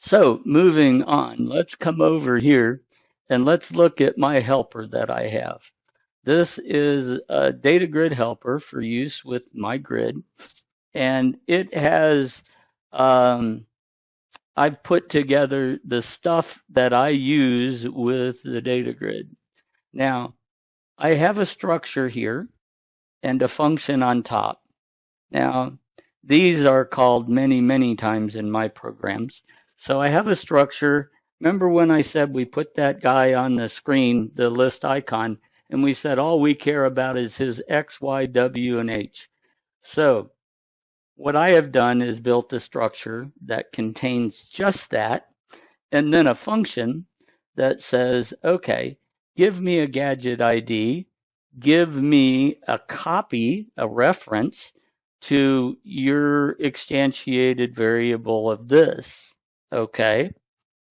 So moving on, let's come over here and let's look at my helper that I have. This is a DataGrid helper for use with MyGrid, and it has, I've put together the stuff that I use with the DataGrid. Now, I have a structure here and a function on top. Now, these are called many, many times in my programs. So I have a structure. Remember when I said we put that guy on the screen, the list icon, and we said all we care about is his X, Y, W, and H. So what I have done is built a structure that contains just that, and then a function that says, okay, give me a gadget ID, give me a copy, a reference to your instantiated variable of this. Okay,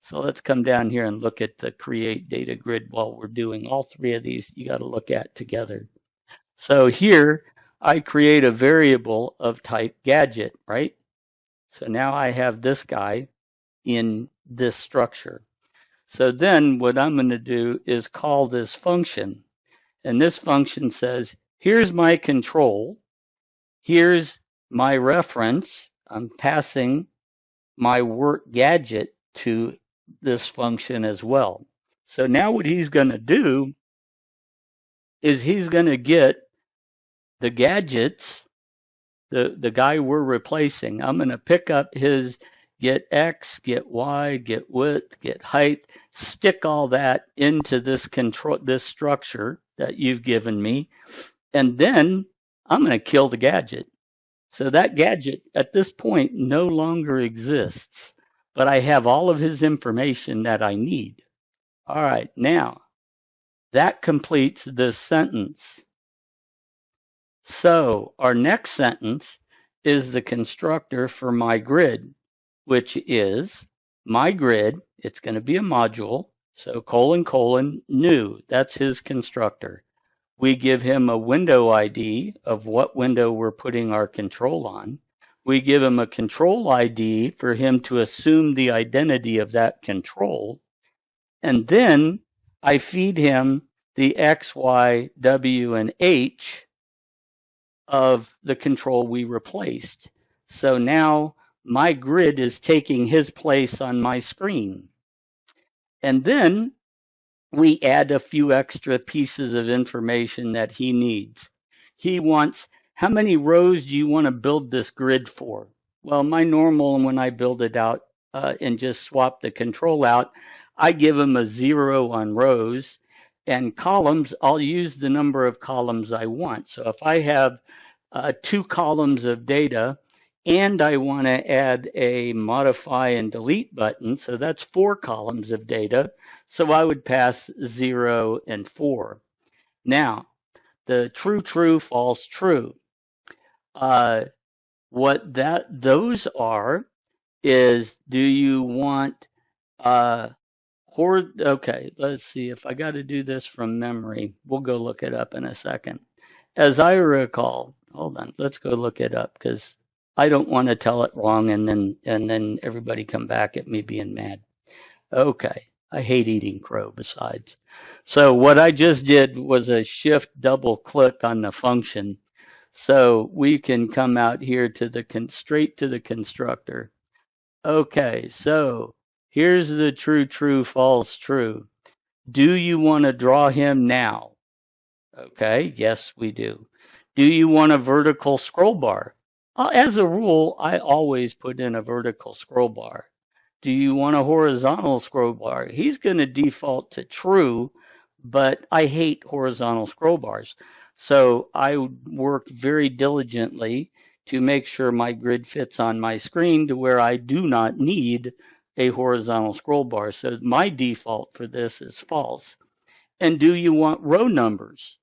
so let's come down here and look at the create data grid while we're doing all three of these. You got to look at together. So here I create a variable of type gadget, right? So now I have this guy in this structure. So then what I'm going to do is call this function. And this function says, here's my control. Here's my reference. I'm passing my work gadget to this function as well. So now what he's going to do is he's going to get the gadgets, the guy we're replacing. I'm going to pick up his get X, get Y, get width, get height, stick all that into this control, this structure that you've given me, and then I'm going to kill the gadget. So that gadget at this point no longer exists, but I have all of his information that I need. All right, now that completes this sentence. So our next sentence is the constructor for MyGrid, which is MyGrid. It's going to be a module. So : new. That's his constructor. We give him a window ID of what window we're putting our control on. We give him a control ID for him to assume the identity of that control. And then I feed him the X, Y, W, and H of the control we replaced. So now MyGrid is taking his place on my screen. And then we add a few extra pieces of information that he needs. He wants, how many rows do you want to build this grid for? Well, my normal, when I build it out and just swap the control out, I give him a 0 on rows, and columns, I'll use the number of columns I want. So if I have 2 columns of data and I want to add a modify and delete button, so that's 4 columns of data. So I would pass 0 and 4. Now, the true, true, false, true. What those are is, do you want okay, let's see if I got to do this from memory. We'll go look it up in a second. As I recall, hold on, let's go look it up because I don't want to tell it wrong and then everybody come back at me being mad. Okay, I hate eating crow besides. So what I just did was a shift double click on the function. So we can come out here to the straight to the constructor. Okay, so here's the true, true, false, true. Do you want to draw him now? Okay, yes, we do. Do you want a vertical scroll bar? As a rule, I always put in a vertical scroll bar. Do you want a horizontal scroll bar? He's going to default to true, but I hate horizontal scroll bars. So I work very diligently to make sure my grid fits on my screen to where I do not need a horizontal scroll bar. So my default for this is false. And do you want row numbers?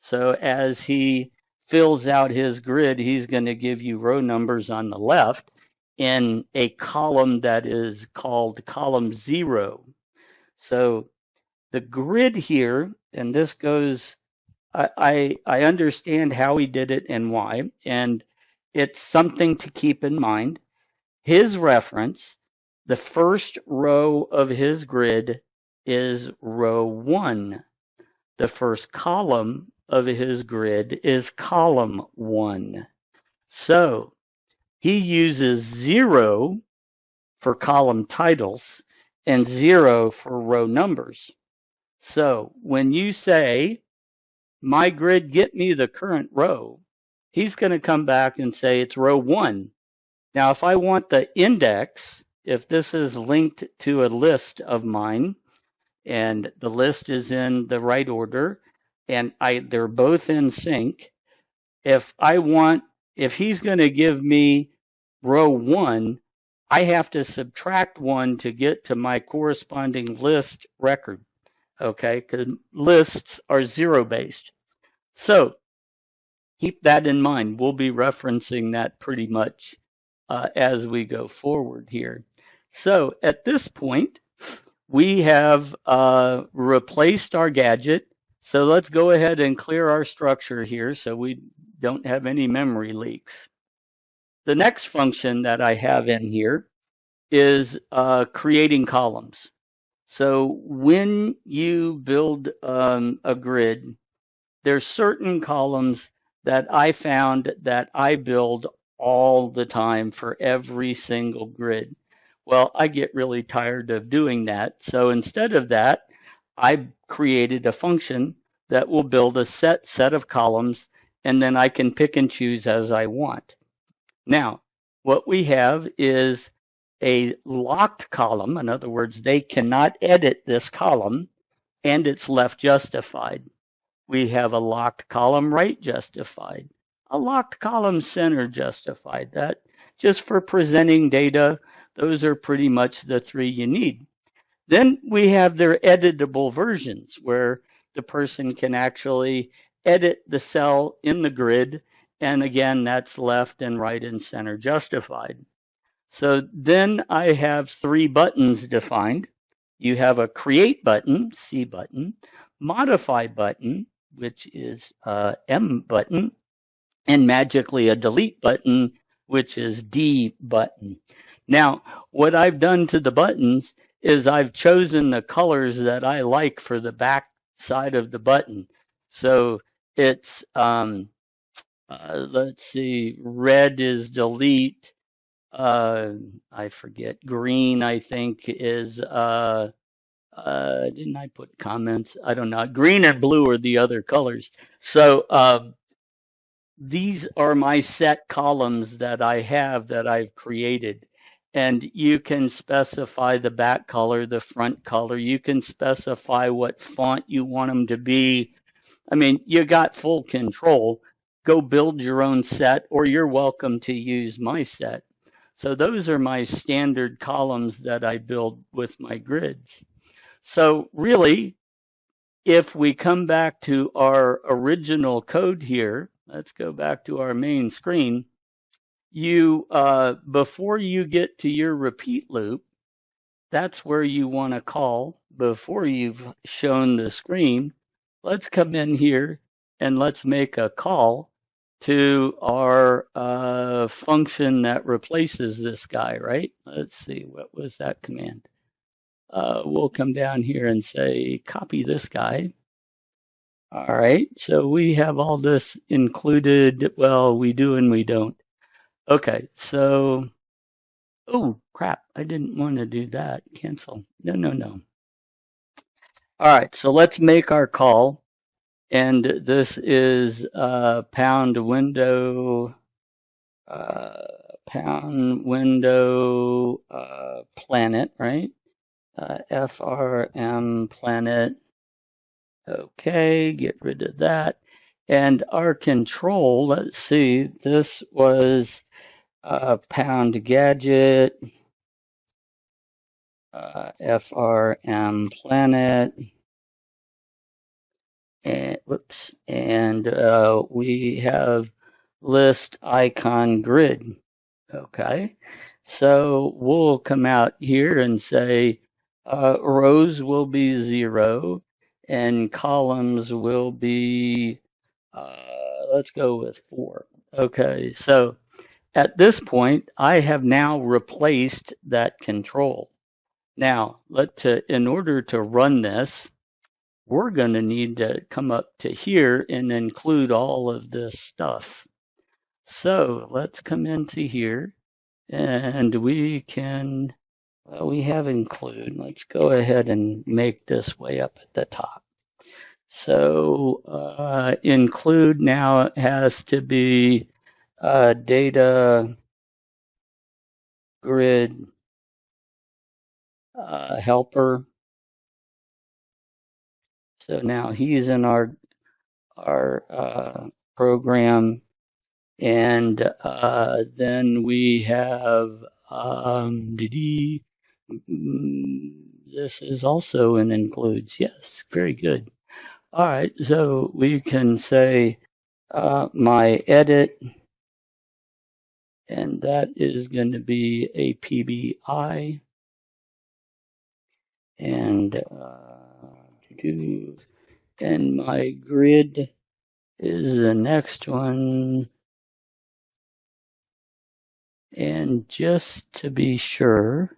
So as he fills out his grid, he's going to give you row numbers on the left in a column that is called column 0. So the grid here, and this goes, I understand how he did it and why, and it's something to keep in mind. His reference, The first row of his grid is row 1. The first column of his grid is column 1. So he uses 0 for column titles and 0 for row numbers. So when you say, MyGrid, get me the current row, he's going to come back and say it's row 1. Now, if I want the index, if this is linked to a list of mine, and the list is in the right order, and they're both in sync, if he's going to give me row 1, I have to subtract 1 to get to my corresponding list record. Okay, because lists are 0-based. So keep that in mind. We'll be referencing that pretty much as we go forward here. So at this point, we have replaced our gadget. So let's go ahead and clear our structure here so we don't have any memory leaks. The next function that I have in here is creating columns. So when you build a grid, there's certain columns that I found that I build all the time for every single grid. Well, I get really tired of doing that. So instead of that, I created a function that will build a set of columns, and then I can pick and choose as I want. Now, what we have is a locked column. In other words, they cannot edit this column, and it's left justified. We have a locked column right justified, a locked column center justified. That just for presenting data, those are pretty much the 3 you need. Then we have their editable versions where the person can actually edit the cell in the grid. And again, that's left and right and center justified. So then I have 3 buttons defined. You have a create button, C button, modify button, which is M button, and magically a delete button, which is D button. Now, what I've done to the buttons is I've chosen the colors that I like for the back side of the button. So it's, let's see, red is delete. I forget, green, I think is, didn't I put comments? I don't know. Green and blue are the other colors. So these are my set columns that I have that I've created. And you can specify the back color, the front color. You can specify what font you want them to be. I mean, you got full control. Go build your own set, or you're welcome to use my set. So those are my standard columns that I build with my grids. So really, if we come back to our original code here, let's go back to our main screen. You before you get to your repeat loop, that's where you want to call before you've shown the screen. Let's come in here and let's make a call to our function that replaces this guy, right? Let's see, what was that command? We'll come down here and say, copy this guy. All right, so we have all this included. Well, we do and we don't. Okay, so, oh, crap, I didn't want to do that. Cancel. No. All right, so let's make our call. And this is pound window planet, right? FRM planet. Okay, get rid of that. And our control, let's see, this was pound gadget, FRM planet. And whoops, and we have list icon grid. Okay, so we'll come out here and say rows will be 0 and columns will be let's go with 4. Okay, so at this point, I have now replaced that control. Now, in order to run this, we're going to need to come up to here and include all of this stuff. So let's come into here and we can, we have include. Let's go ahead and make this way up at the top. So include now has to be DataGrid helper. So now he's in our program, and then we have this is also in includes. Yes, very good. All right, so we can say my edit, and that is going to be a PBI, and my grid is the next one. And just to be sure,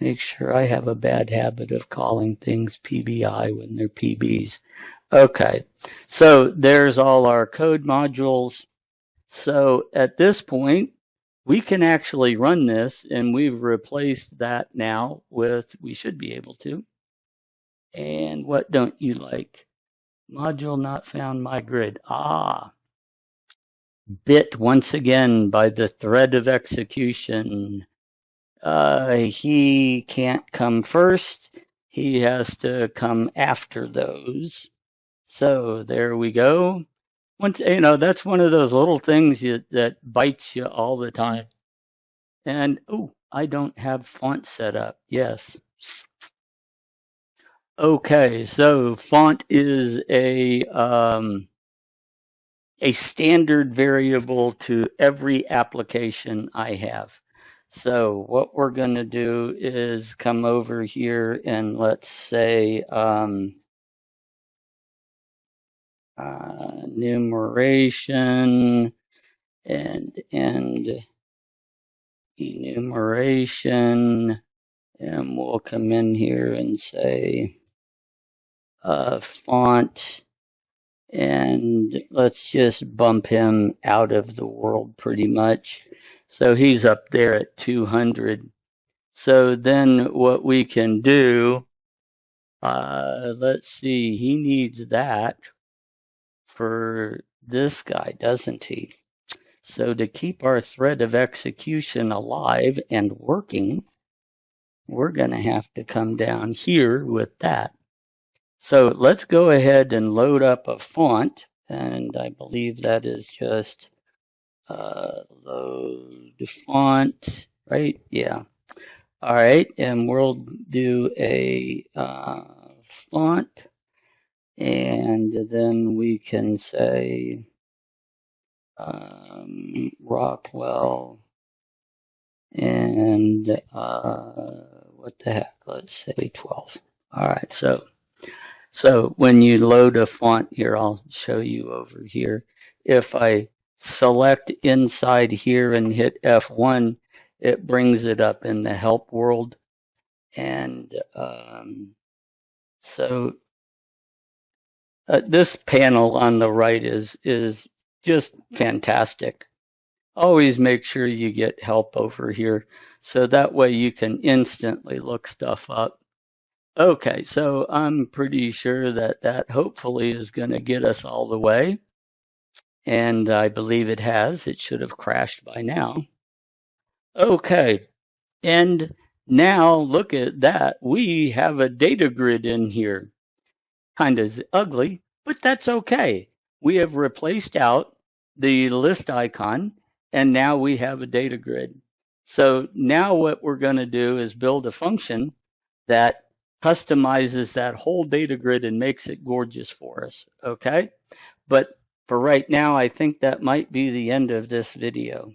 make sure I have a bad habit of calling things PBI when they're PBs. Okay, so there's all our code modules. So at this point, we can actually run this, and we've replaced that now with, we should be able to. And what don't you like? Module not found, MyGrid. Bit once again by the thread of execution. He can't come first. He has to come after those. So there we go. That's one of those little things that bites you all the time. And I don't have font set up. Yes. Okay, so font is a standard variable to every application I have. So what we're going to do is come over here and let's say enumeration and enumeration, and we'll come in here and say font, and let's just bump him out of the world pretty much. So he's up there at 200. So then what we can do, let's see, he needs that for this guy, doesn't he? So to keep our thread of execution alive and working, we're going to have to come down here with that. So let's go ahead and load up a font, and I believe that is just load font, right? Yeah. All right, and we'll do a font, and then we can say Rockwell, and what the heck? Let's say 12. All right, so when you load a font here, I'll show you over here. If I select inside here and hit F1, it brings it up in the help world. And so this panel on the right is just fantastic. Always make sure you get help over here, so that way you can instantly look stuff up. Okay, so I'm pretty sure that hopefully is going to get us all the way. And I believe it has. It should have crashed by now. Okay, and now look at that. We have a data grid in here. Kind of ugly, but that's okay. We have replaced out the list icon, and now we have a data grid. So now what we're going to do is build a function that customizes that whole data grid and makes it gorgeous for us, okay? But for right now, I think that might be the end of this video.